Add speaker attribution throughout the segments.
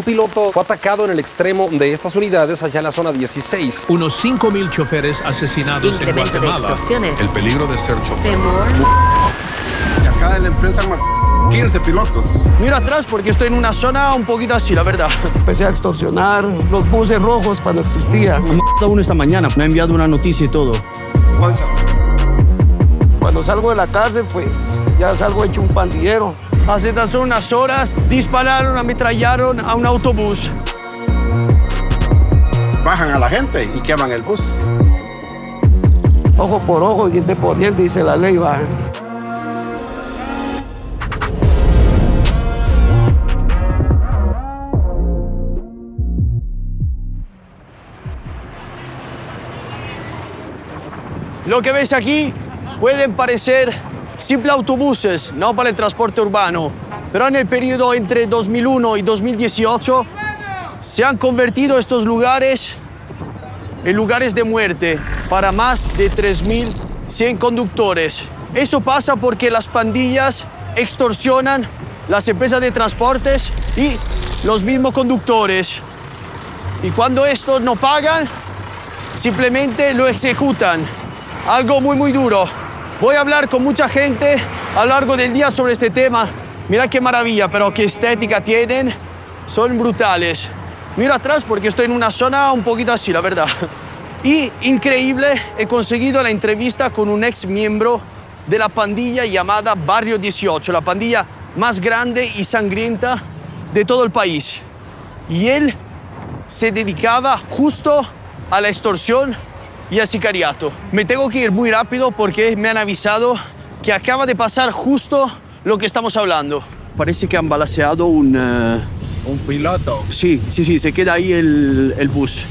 Speaker 1: Un piloto fue atacado en el extremo de estas unidades allá en la zona 16.
Speaker 2: Unos 5,000 choferes asesinados en
Speaker 3: Incremento de
Speaker 2: Guatemala.
Speaker 3: extorsiones.
Speaker 4: El peligro de ser chofer.
Speaker 3: Temor.
Speaker 5: Y acá en la empresa hay 15 pilotos.
Speaker 6: Mira atrás porque estoy en una zona un poquito así, la verdad.
Speaker 7: Empecé a extorsionar los buses rojos cuando existían.
Speaker 6: Me ha uno esta mañana, me ha enviado una noticia y todo.
Speaker 7: Cuando salgo de la cárcel, pues ya salgo hecho un pandillero.
Speaker 6: Hace tan solo unas horas dispararon, ametrallaron a un autobús.
Speaker 5: Bajan a la gente y queman el bus.
Speaker 7: Ojo por ojo, diente por diente, dice la ley, va.
Speaker 6: Lo que ves aquí pueden parecer simples autobuses, no para el transporte urbano, pero en el periodo entre 2001 y 2018 se han convertido estos lugares en lugares de muerte para más de 3.100 conductores. Eso pasa porque las pandillas extorsionan las empresas de transportes y los mismos conductores. Y cuando estos no pagan, simplemente lo ejecutan. Algo muy duro. Voy a hablar con mucha gente a lo largo del día sobre este tema. Mira qué maravilla, pero qué estética tienen. Son brutales. Mira atrás porque estoy en una zona un poquito así, la verdad. Y increíble, he conseguido la entrevista con un ex miembro de la pandilla llamada Barrio 18, la pandilla más grande y sangrienta de todo el país. Y él se dedicaba justo a la extorsión y al sicariato. Me tengo que ir muy rápido porque me han avisado que acaba de pasar justo lo que estamos hablando. Parece que han balaceado un
Speaker 8: piloto.
Speaker 6: Sí, se queda ahí el bus,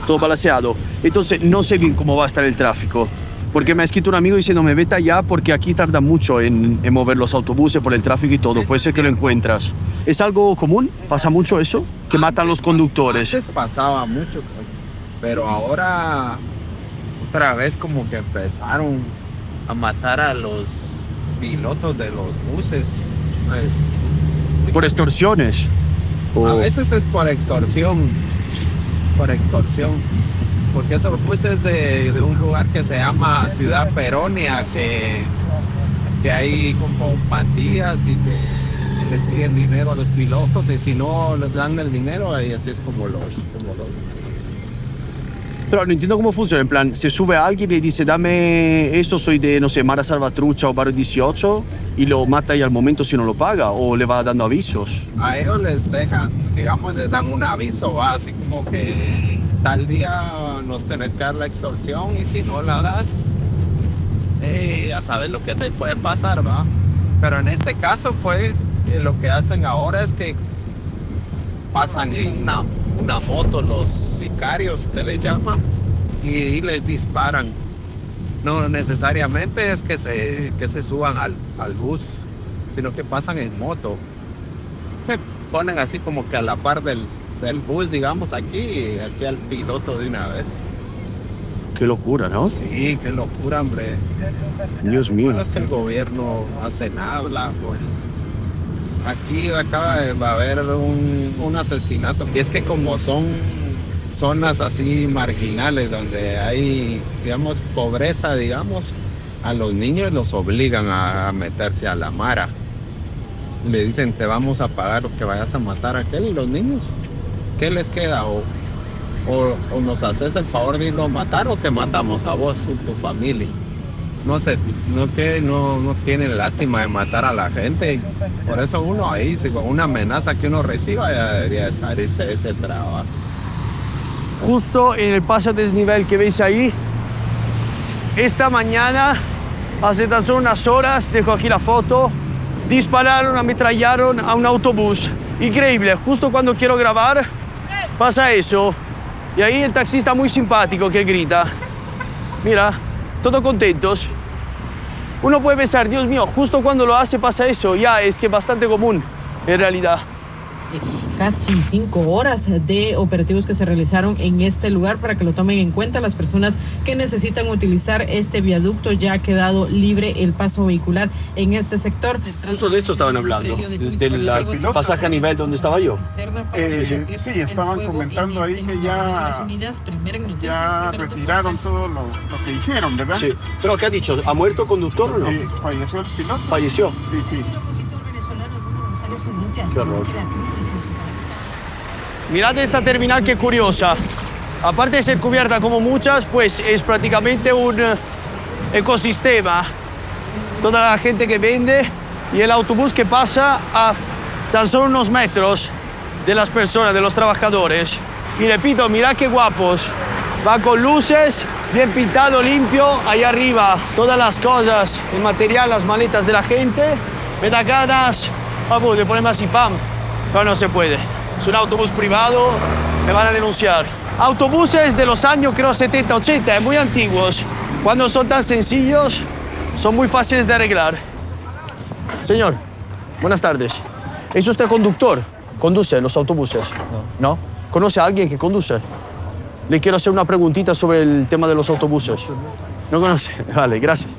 Speaker 6: todo balaceado. Entonces no sé bien cómo va a estar el tráfico, porque me ha escrito un amigo diciéndome vete allá porque aquí tarda mucho en mover los autobuses por el tráfico y todo. Puede ser que lo encuentras. ¿Es algo común? ¿Pasa mucho eso? Que matan los conductores.
Speaker 8: Antes pasaba mucho, pero ahora otra vez como que empezaron a matar a los pilotos de los buses. Pues,
Speaker 6: ¿Por extorsiones?
Speaker 8: a veces es por extorsión. Porque esos buses de un lugar que se llama Ciudad Peronia, que hay como pandillas y que les piden dinero a los pilotos y si no les dan el dinero, ahí así es como los.
Speaker 6: Pero no entiendo cómo funciona. En plan, se sube a alguien y dice, dame eso, soy de, no sé, Mara Salvatrucha o Barrio 18, y lo mata ahí al momento si no lo paga, o le va dando avisos.
Speaker 8: A ellos les dejan, digamos, les dan un aviso, ¿va? Así como que tal día nos tenés que dar la extorsión y si no la das, ya sabes lo que te puede pasar, ¿va? Pero en este caso fue que lo que hacen ahora es que pasan en una moto los sicarios, se les llama, y les disparan. No necesariamente es que se suban al bus, sino que pasan en moto. Se ponen así como que a la par del bus, digamos, aquí al piloto de una vez.
Speaker 6: Qué locura, ¿no?
Speaker 8: Sí, qué locura, hombre.
Speaker 6: Dios mío.
Speaker 8: No es que el gobierno no hace nada, pues. Aquí acaba de haber un asesinato. Y es que como son zonas así marginales donde hay, digamos, pobreza, digamos, a los niños los obligan a meterse a la mara. Le dicen, te vamos a pagar lo que vayas a matar a aquel, y los niños, ¿qué les queda? O nos haces el favor de irnos a matar o te matamos a vos y tu familia. No sé, no tienen lástima de matar a la gente. Por eso uno ahí, si con una amenaza que uno reciba, ya debería salirse de ese trabajo.
Speaker 6: Justo en el paso a desnivel que veis ahí, esta mañana, hace tan solo unas horas, dejo aquí la foto, dispararon, ametrallaron a un autobús. Increíble, justo cuando quiero grabar, pasa eso. Y ahí el taxista muy simpático que grita. Mira, todos contentos. Uno puede pensar, Dios mío, justo cuando lo hace pasa eso. Ya, es que es bastante común, en realidad.
Speaker 3: casi 5 horas de operativos que se realizaron en este lugar para que lo tomen en cuenta las personas que necesitan utilizar este viaducto. Ya ha quedado libre el paso vehicular en este sector.
Speaker 6: Justo de esto estaban hablando, del pasaje a nivel donde estaba yo.
Speaker 5: Sí, estaban comentando ahí que ya retiraron todo lo que hicieron, ¿verdad?
Speaker 6: Sí. Pero ¿qué ha dicho? ¿Ha muerto el conductor o no?
Speaker 5: Falleció el piloto.
Speaker 6: ¿Falleció?
Speaker 5: Sí, sí.
Speaker 6: Mirad esta terminal, qué curiosa. Aparte de ser cubierta como muchas, pues es prácticamente un ecosistema. Toda la gente que vende y el autobús que pasa a tan solo unos metros de las personas, de los trabajadores. Y repito, mirad qué guapos. Va con luces, bien pintado, limpio. Ahí arriba, todas las cosas, el material, las maletas de la gente. Me da ganas, vamos, de ponerme así, pam. Pero no se puede. Es un autobús privado, me van a denunciar. Autobuses de los años, creo, 70, 80, muy antiguos. Cuando son tan sencillos, son muy fáciles de arreglar. Señor, buenas tardes. ¿Es usted conductor? ¿Conduce los autobuses? No. ¿No? ¿Conoce a alguien que conduce? Le quiero hacer una preguntita sobre el tema de los autobuses. ¿No conoce? Vale, gracias.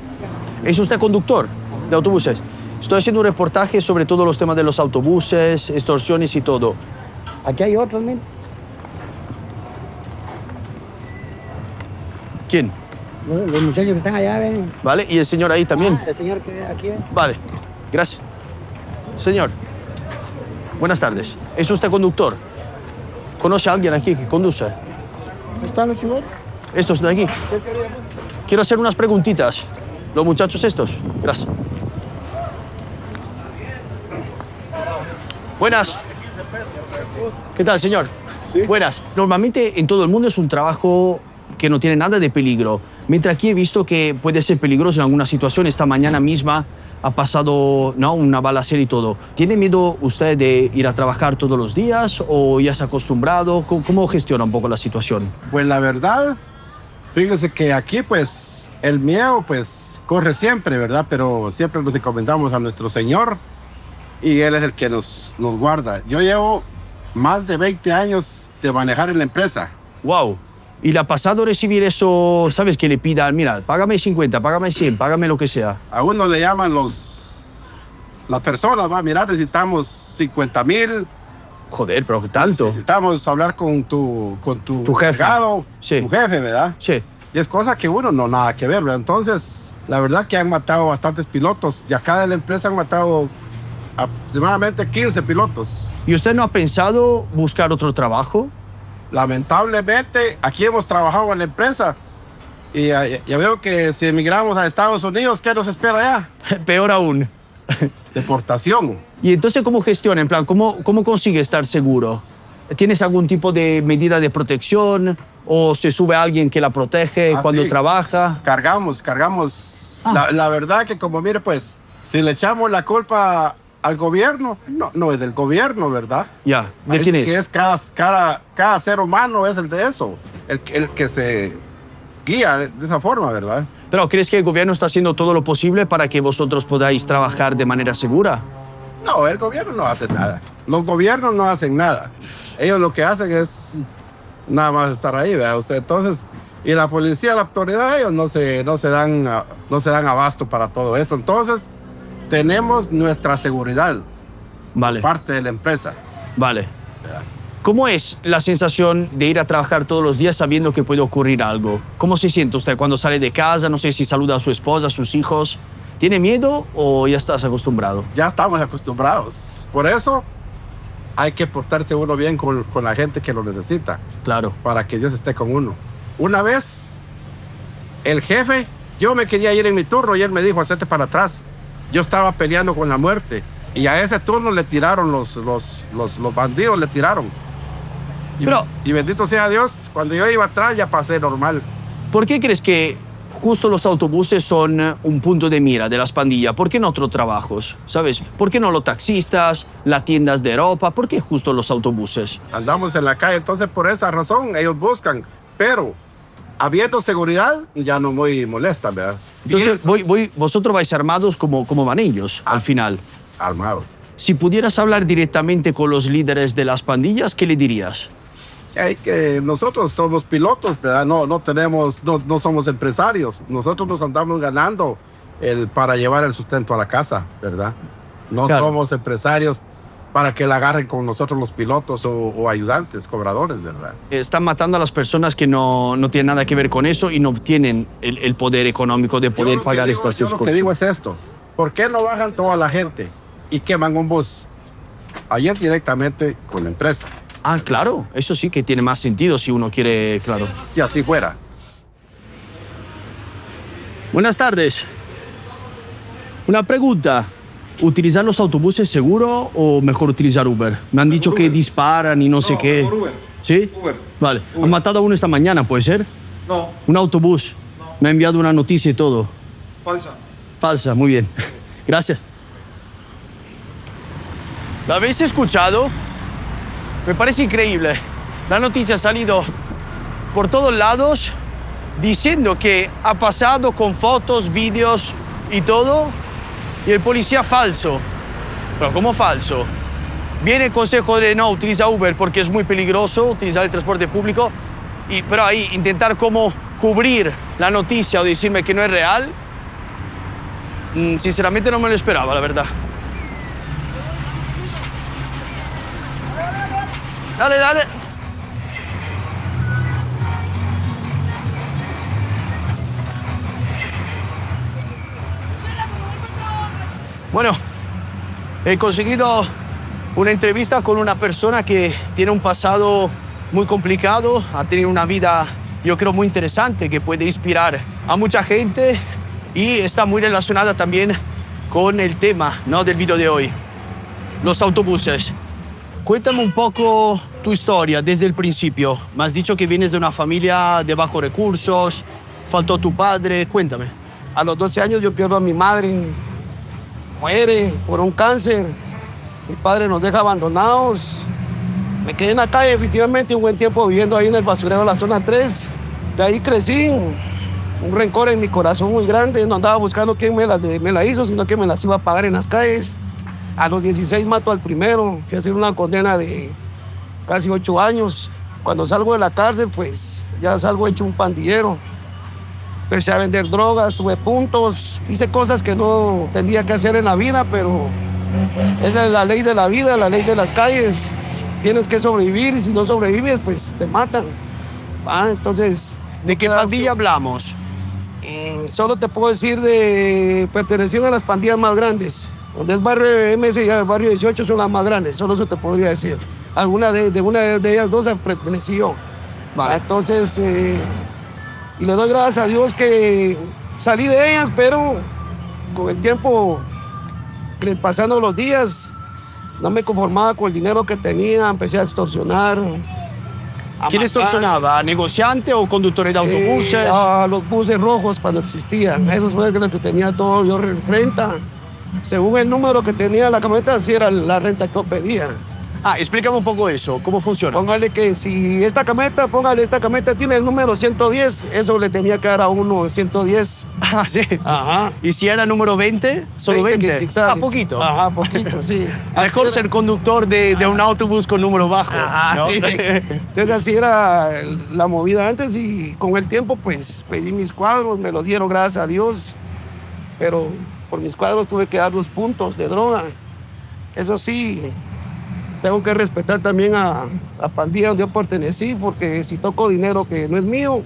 Speaker 6: ¿Es usted conductor de autobuses? Estoy haciendo un reportaje sobre todos los temas de los autobuses, extorsiones y todo. Aquí hay otro, ¿no? ¿Quién?
Speaker 4: Los muchachos que están allá, ven.
Speaker 6: Vale, y el señor ahí también.
Speaker 4: El señor que aquí ven.
Speaker 6: Vale, gracias. Señor, buenas tardes. ¿Es usted conductor? ¿Conoce a alguien aquí que conduce?
Speaker 4: ¿Están los chicos?
Speaker 6: Estos de aquí. Quiero hacer unas preguntitas. Los muchachos estos. Gracias. Buenas. ¿Qué tal, señor? ¿Sí? Buenas. Normalmente en todo el mundo es un trabajo que no tiene nada de peligro. Mientras aquí he visto que puede ser peligroso en alguna situación. Esta mañana misma ha pasado, ¿no?, una balacera y todo. ¿Tiene miedo usted de ir a trabajar todos los días o ya se ha acostumbrado? ¿Cómo gestiona un poco la situación?
Speaker 5: Pues la verdad, fíjese que aquí pues el miedo pues corre siempre, ¿verdad? Pero siempre nos encomendamos a nuestro Señor y Él es el que nos guarda. Yo llevo más de 20 años de manejar en la empresa.
Speaker 6: ¡Wow! ¿Y le ha pasado recibir eso, sabes, que le pidan, mira, págame 50, págame 100, págame lo que sea?
Speaker 5: A uno le llaman las personas, va, mira, necesitamos 50,000.
Speaker 6: Joder, pero tanto.
Speaker 5: Necesitamos hablar con tu
Speaker 6: jefe.
Speaker 5: Encargado,
Speaker 6: Sí.
Speaker 5: tu jefe, ¿verdad?
Speaker 6: Sí.
Speaker 5: Y es cosa que uno no nada que ver, ¿verdad? Entonces, la verdad que han matado bastantes pilotos. De acá de la empresa han matado aproximadamente 15 pilotos.
Speaker 6: ¿Y usted no ha pensado buscar otro trabajo?
Speaker 5: Lamentablemente, aquí hemos trabajado en la empresa y ya veo que si emigramos a Estados Unidos, ¿qué nos espera allá?
Speaker 6: Peor aún.
Speaker 5: Deportación.
Speaker 6: ¿Y entonces cómo gestiona? En plan, ¿cómo consigue estar seguro? ¿Tienes algún tipo de medida de protección? ¿O se sube alguien que la protege cuando
Speaker 5: sí.
Speaker 6: trabaja?
Speaker 5: Cargamos. La verdad que como mire, pues, si le echamos la culpa al gobierno, no es del gobierno, ¿verdad?
Speaker 6: Ya, ¿de quién es?
Speaker 5: Que es cada ser humano es el de eso, el que se guía de esa forma, ¿verdad?
Speaker 6: Pero ¿crees que el gobierno está haciendo todo lo posible para que vosotros podáis trabajar de manera segura?
Speaker 5: No, el gobierno no hace nada. Los gobiernos no hacen nada. Ellos lo que hacen es nada más estar ahí, ¿verdad? Usted, entonces, y la policía, la autoridad, ellos no se dan abasto para todo esto. Entonces, tenemos nuestra seguridad.
Speaker 6: Vale.
Speaker 5: Parte de la empresa.
Speaker 6: Vale. ¿Cómo es la sensación de ir a trabajar todos los días sabiendo que puede ocurrir algo? ¿Cómo se siente usted cuando sale de casa? No sé si saluda a su esposa, a sus hijos. ¿Tiene miedo o ya estás acostumbrado?
Speaker 5: Ya estamos acostumbrados. Por eso hay que portarse uno bien con la gente que lo necesita.
Speaker 6: Claro.
Speaker 5: Para que Dios esté con uno. Una vez, el jefe, yo me quería ir en mi turno y él me dijo, hacete para atrás. Yo estaba peleando con la muerte y a ese turno le tiraron los bandidos, le tiraron. Y bendito sea Dios, cuando yo iba atrás ya pasé normal.
Speaker 6: ¿Por qué crees que justo los autobuses son un punto de mira de las pandillas? ¿Por qué no otros trabajos? ¿Sabes? ¿Por qué no los taxistas, las tiendas de ropa? ¿Por qué justo los autobuses?
Speaker 5: Andamos en la calle, entonces por esa razón ellos buscan, pero habiendo seguridad, ya no muy molesta, ¿verdad?
Speaker 6: Entonces, vosotros vais armados como van ellos, al final.
Speaker 5: Armados.
Speaker 6: Si pudieras hablar directamente con los líderes de las pandillas, ¿qué le dirías?
Speaker 5: Nosotros somos pilotos, ¿verdad? No somos empresarios. Nosotros nos andamos ganando para llevar el sustento a la casa, ¿verdad? No
Speaker 6: Claro.
Speaker 5: somos empresarios para que la agarren con nosotros los pilotos o ayudantes, cobradores, ¿verdad?
Speaker 6: Están matando a las personas que no tienen nada que ver con eso y no tienen el poder económico de poder pagar estas
Speaker 5: Yo lo que digo es esto. ¿Por qué no bajan toda la gente y queman un bus? Ayer directamente con la empresa.
Speaker 6: Ah, claro, eso sí que tiene más sentido si uno quiere, claro.
Speaker 5: Si así fuera.
Speaker 6: Buenas tardes. Una pregunta. ¿Utilizar los autobuses seguro o mejor utilizar Uber? Me han dicho que disparan y no sé qué.
Speaker 9: Por Uber.
Speaker 6: ¿Sí?
Speaker 9: Uber.
Speaker 6: Vale.
Speaker 9: Uber.
Speaker 6: Han matado a uno esta mañana, ¿puede ser?
Speaker 9: No,
Speaker 6: Un autobús.
Speaker 9: No.
Speaker 6: Me ha enviado una noticia y todo.
Speaker 9: falsa.
Speaker 6: Falsa, muy bien. Gracias. ¿La habéis escuchado? Me parece increíble. La noticia ha salido por todos lados diciendo que ha pasado con fotos, vídeos y todo. Y el policía falso. Pero ¿cómo falso? Viene el consejo de no utiliza Uber porque es muy peligroso utilizar el transporte público. Pero ahí intentar como cubrir la noticia o decirme que no es real. Sinceramente no me lo esperaba, la verdad. Dale, dale. Bueno, he conseguido una entrevista con una persona que tiene un pasado muy complicado, ha tenido una vida, yo creo, muy interesante, que puede inspirar a mucha gente y está muy relacionada también con el tema, ¿no?, del video de hoy, los autobuses. Cuéntame un poco tu historia desde el principio. Me has dicho que vienes de una familia de bajos recursos, faltó tu padre, cuéntame.
Speaker 7: A los 12 años yo pierdo a mi madre, muere por un cáncer. Mi padre nos deja abandonados. Me quedé en la calle efectivamente un buen tiempo viviendo ahí en el basurero de la zona 3. De ahí crecí, un rencor en mi corazón muy grande. No andaba buscando quién me la hizo, sino que me las iba a pagar en las calles. A los 16 mato al primero, que hacer una condena de casi 8 años. Cuando salgo de la cárcel, pues ya salgo hecho un pandillero. Empecé a vender drogas, tuve puntos, hice cosas que no tendría que hacer en la vida, pero esa es la ley de la vida, la ley de las calles. Tienes que sobrevivir y si no sobrevives, pues te matan. Entonces,
Speaker 6: ¿de qué pandilla hablamos?
Speaker 7: Solo te puedo decir de perteneciendo a las pandillas más grandes. Donde el barrio MS y el barrio 18 son las más grandes, solo eso te podría decir. Alguna de una de ellas dos perteneció.
Speaker 6: Vale.
Speaker 7: Entonces, y le doy gracias a Dios que salí de ellas, pero con el tiempo, pasando los días, no me conformaba con el dinero que tenía, empecé a extorsionar.
Speaker 6: ¿Quién extorsionaba? ¿A negociante o conductores de autobuses?
Speaker 7: A los buses rojos cuando existían. Esos fueron los que tenía todo, yo renta. Según el número que tenía la camioneta, así era la renta que yo pedía.
Speaker 6: Explícame un poco eso, ¿cómo funciona?
Speaker 7: Póngale que si esta camioneta tiene el número 110, eso le tenía que dar a uno 110.
Speaker 6: Sí.
Speaker 7: Ajá.
Speaker 6: ¿Y si era número 20? ¿Solo 20?
Speaker 7: Quizás.
Speaker 6: Poquito.
Speaker 7: Ajá, poquito, sí.
Speaker 6: Mejor ser conductor de un autobús con número bajo. ¿no?
Speaker 7: Sí. Entonces así era la movida antes y con el tiempo pues pedí mis cuadros, me los dieron gracias a Dios, pero por mis cuadros tuve que dar los puntos de droga. Eso sí, tengo que respetar también a pandilla donde yo pertenecí, porque si toco dinero que no es mío,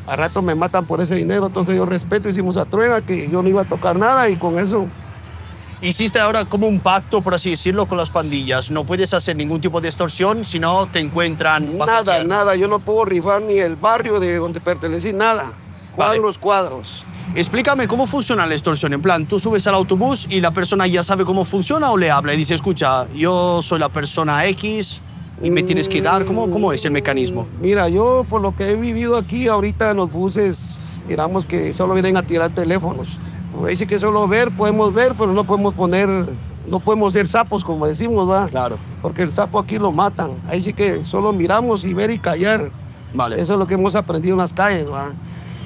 Speaker 7: al rato me matan por ese dinero. Entonces yo respeto, hicimos a truena que yo no iba a tocar nada y con eso...
Speaker 6: Hiciste ahora como un pacto, por así decirlo, con las pandillas. No puedes hacer ningún tipo de extorsión, si no te encuentran...
Speaker 7: Nada, yo no puedo rifar ni el barrio de donde pertenecí, nada. Cuadros.
Speaker 6: Explícame cómo funciona la extorsión. En plan, tú subes al autobús y la persona ya sabe cómo funciona o le habla y dice, escucha, yo soy la persona X y me tienes que dar. ¿Cómo es el mecanismo?
Speaker 7: Mira, yo por lo que he vivido aquí ahorita en los buses, miramos que solo vienen a tirar teléfonos. Dice que solo podemos ver, pero no podemos ser sapos, como decimos, ¿verdad?
Speaker 6: Claro.
Speaker 7: Porque el sapo aquí lo matan. Ahí sí que solo miramos y ver y callar.
Speaker 6: Vale.
Speaker 7: Eso es lo que hemos aprendido en las calles, ¿verdad?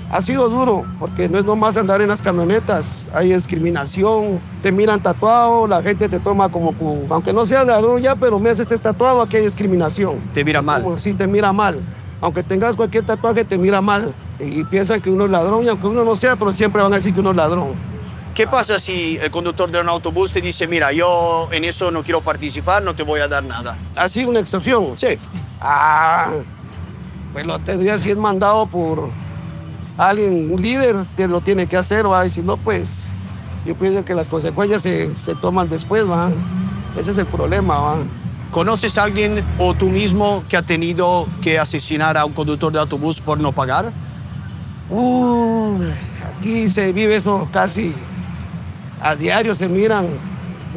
Speaker 7: Ha sido duro, porque no es nomás andar en las camionetas, hay discriminación, te miran tatuado, la gente te toma como, aunque no seas ladrón ya, pero me haces este tatuado, aquí hay discriminación.
Speaker 6: Te mira mal.
Speaker 7: Sí, te mira mal. Aunque tengas cualquier tatuaje, te mira mal. Y piensan que uno es ladrón, y aunque uno no sea, pero siempre van a decir que uno es ladrón.
Speaker 6: ¿Qué pasa si el conductor de un autobús te dice, mira, yo en eso no quiero participar, no te voy a dar nada?
Speaker 7: ¿Así una extorsión?
Speaker 6: Sí.
Speaker 7: Pues lo tendría si es mandado por alguien, un líder, que lo tiene que hacer, ¿va? Y si no, pues yo pienso que las consecuencias se toman después, ¿va? Ese es el problema, ¿va?
Speaker 6: ¿Conoces a alguien o tú mismo que ha tenido que asesinar a un conductor de autobús por no pagar?
Speaker 7: Aquí se vive eso casi a diario, se miran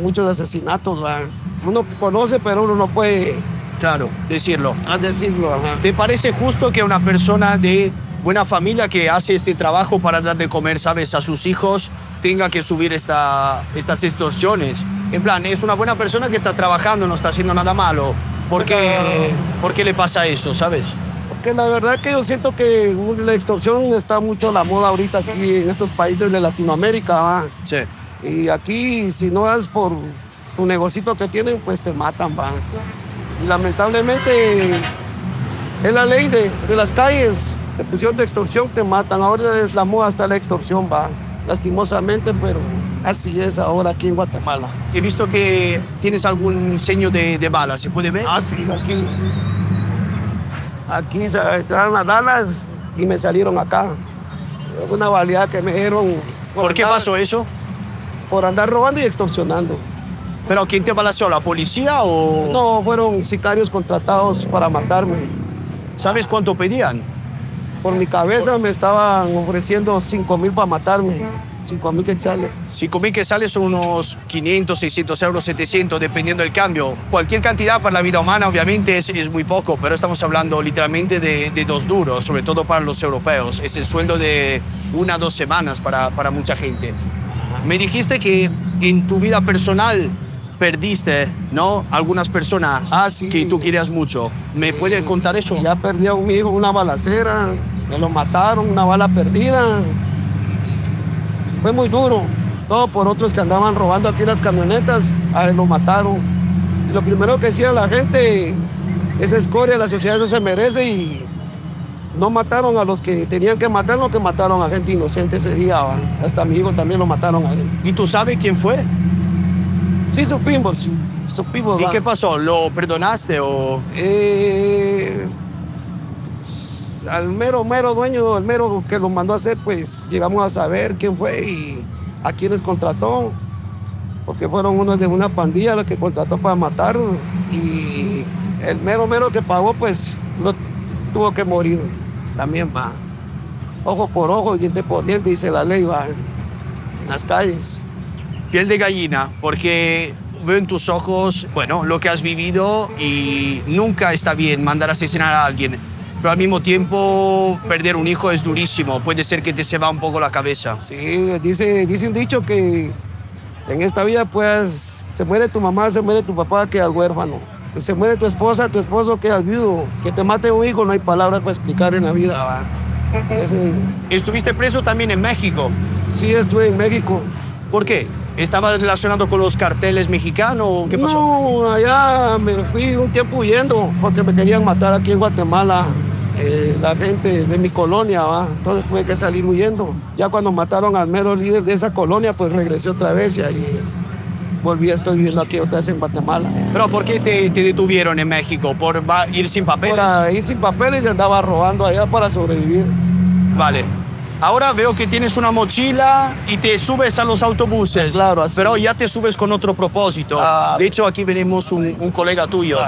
Speaker 7: muchos asesinatos, ¿va? Uno conoce, pero uno no puede...
Speaker 6: Claro, decirlo.
Speaker 7: decirlo, ajá.
Speaker 6: ¿Te parece justo que una persona de buena familia que hace este trabajo para dar de comer, sabes, a sus hijos, tenga que subir estas extorsiones? En plan, es una buena persona que está trabajando, no está haciendo nada malo. ¿Por qué le pasa eso, sabes?
Speaker 7: Porque la verdad que yo siento que la extorsión está mucho a la moda ahorita aquí en estos países de Latinoamérica, ¿va?
Speaker 6: Sí.
Speaker 7: Y aquí, si no es por tu negocito que tienen, pues te matan, ¿va? Y lamentablemente es la ley de las calles, te pusieron de extorsión, te matan. Ahora es la moda hasta la extorsión, va, lastimosamente, pero así es ahora aquí en Guatemala.
Speaker 6: He visto que tienes algún sello de bala, ¿se puede ver?
Speaker 7: Sí, aquí se entraron las balas y me salieron acá. Una baleada que me dieron.
Speaker 6: ¿Por qué pasó eso?
Speaker 7: Por andar robando y extorsionando.
Speaker 6: ¿Pero quién te balaceó, la policía o...?
Speaker 7: No, fueron sicarios contratados para matarme.
Speaker 6: ¿Sabes cuánto pedían?
Speaker 7: Por mi cabeza me estaban ofreciendo 5,000 para matarme. 5,000 quetzales.
Speaker 6: 5,000 quetzales son unos 500, 600 euros, 700, dependiendo del cambio. Cualquier cantidad para la vida humana, obviamente, es muy poco, pero estamos hablando literalmente de 2 duros, sobre todo para los europeos. Es el sueldo de 1 o 2 semanas para mucha gente. Me dijiste que en tu vida personal perdiste, ¿no? Algunas personas
Speaker 7: sí.
Speaker 6: que tú querías mucho. ¿Me puedes contar eso?
Speaker 7: Ya perdí a un hijo, una balacera, me lo mataron, una bala perdida. Fue muy duro. Todo por otros que andaban robando aquí las camionetas, a él lo mataron. Y lo primero que decía la gente, esa escoria, la sociedad no se merece, y no mataron a los que tenían que matar, lo que mataron a gente inocente ese día. ¿Va? Hasta a mi hijo también lo mataron a él.
Speaker 6: ¿Y tú sabes quién fue?
Speaker 7: Sí, supimos.
Speaker 6: ¿Y qué pasó? ¿Lo perdonaste o...?
Speaker 7: Al mero dueño, el mero que lo mandó a hacer, pues llegamos a saber quién fue y a quiénes contrató, porque fueron unos de una pandilla los que contrató para matar, y el mero que pagó, pues tuvo que morir también, va. Ojo por ojo, diente por diente, dice la ley, va, en las calles.
Speaker 6: Piel de gallina, porque veo en tus ojos, bueno, lo que has vivido, y nunca está bien mandar a asesinar a alguien. Pero al mismo tiempo, perder un hijo es durísimo. Puede ser que te se va un poco la cabeza.
Speaker 7: Sí, dice un dicho que en esta vida, pues, se muere tu mamá, se muere tu papá, quedas huérfano. Se muere tu esposa, tu esposo, quedas viudo. Que te mate un hijo, no hay palabras para explicar en la vida. ¿Va?
Speaker 6: ¿Estuviste preso también en México?
Speaker 7: Sí, estuve en México.
Speaker 6: ¿Por qué? ¿Estabas relacionado con los carteles mexicanos? ¿Qué pasó?
Speaker 7: No, allá me fui un tiempo huyendo porque me querían matar aquí en Guatemala. La gente de mi colonia, ¿va? Entonces tuve que salir huyendo. Ya cuando mataron al mero líder de esa colonia, pues regresé otra vez y ahí volví a estar viviendo aquí otra vez en Guatemala.
Speaker 6: ¿Pero por qué te detuvieron en México? ¿Por ir sin papeles?
Speaker 7: Para ir sin papeles y andaba robando allá para sobrevivir.
Speaker 6: Vale. Ahora veo que tienes una mochila y te subes a los autobuses.
Speaker 7: Claro, así.
Speaker 6: Pero ya te subes con otro propósito. De hecho, aquí venimos un colega tuyo.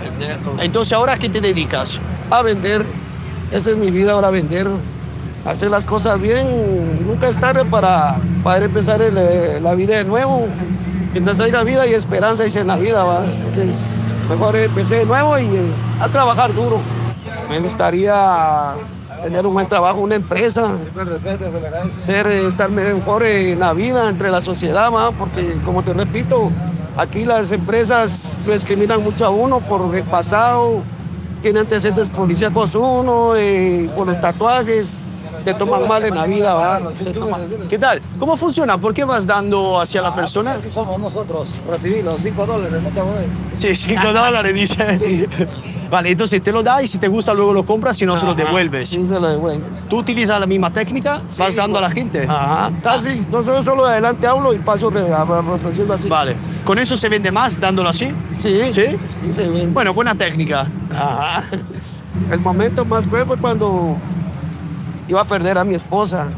Speaker 7: Vender.
Speaker 6: Entonces, ¿ahora a qué te dedicas?
Speaker 7: A vender. Esa es mi vida ahora, vender. Hacer las cosas bien. Nunca es tarde para empezar la vida de nuevo. Mientras haya vida y esperanza y en la vida, ¿va? Entonces, mejor empecé de nuevo y a trabajar duro. Me gustaría tener un buen trabajo, una empresa, estar mejor en la vida, entre la sociedad, ¿va? Porque, como te repito, aquí las empresas lo discriminan mucho a uno por el pasado, tiene antecedentes policíacos uno, por los tatuajes, te toman mal en la vida, ¿va?
Speaker 6: ¿Qué tal? ¿Cómo funciona? ¿Por qué vas dando hacia la persona?
Speaker 4: Aquí somos nosotros, recibí los $5, no te voy.
Speaker 6: Sí, $5, dice. Vale, entonces te lo da y si te gusta luego lo compras, si no se lo devuelves.
Speaker 7: Sí, se lo devuelves.
Speaker 6: ¿Tú utilizas la misma técnica?
Speaker 7: Sí,
Speaker 6: ¿Vas dando a la gente?
Speaker 7: Ajá, casi. No, yo solo de adelante hablo y paso ofreciendo así.
Speaker 6: Vale. ¿Con eso se vende más dándolo así?
Speaker 7: Sí,
Speaker 6: ¿Sí?
Speaker 7: sí se vende.
Speaker 6: Bueno, buena técnica.
Speaker 7: Ajá. El momento más cruel fue cuando iba a perder a mi esposa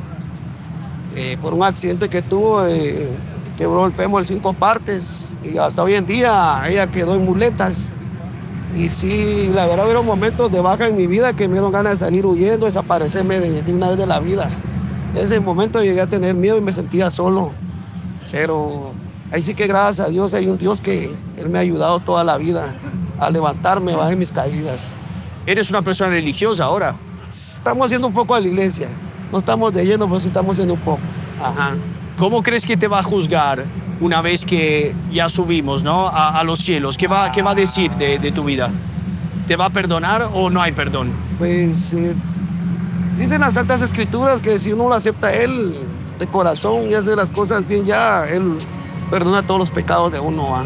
Speaker 7: por un accidente que tuvo, quebró el fémur en 5 partes y hasta hoy en día ella quedó en muletas. Y sí, la verdad, hubo momentos de baja en mi vida que me dieron ganas de salir huyendo, desaparecerme de una vez de la vida. En ese momento llegué a tener miedo y me sentía solo. Pero ahí sí que gracias a Dios hay un Dios que Él me ha ayudado toda la vida a levantarme, bajar mis caídas.
Speaker 6: ¿Eres una persona religiosa ahora?
Speaker 7: Estamos haciendo un poco a la iglesia. No estamos de lleno, pero sí estamos haciendo un poco. Ajá.
Speaker 6: ¿Cómo crees que te va a juzgar una vez que ya subimos, ¿no? a los cielos? ¿Qué va a decir de tu vida? ¿Te va a perdonar o no hay perdón?
Speaker 7: Pues dicen las Santas Escrituras que si uno lo acepta a Él de corazón y hace las cosas bien, ya Él perdona todos los pecados de uno.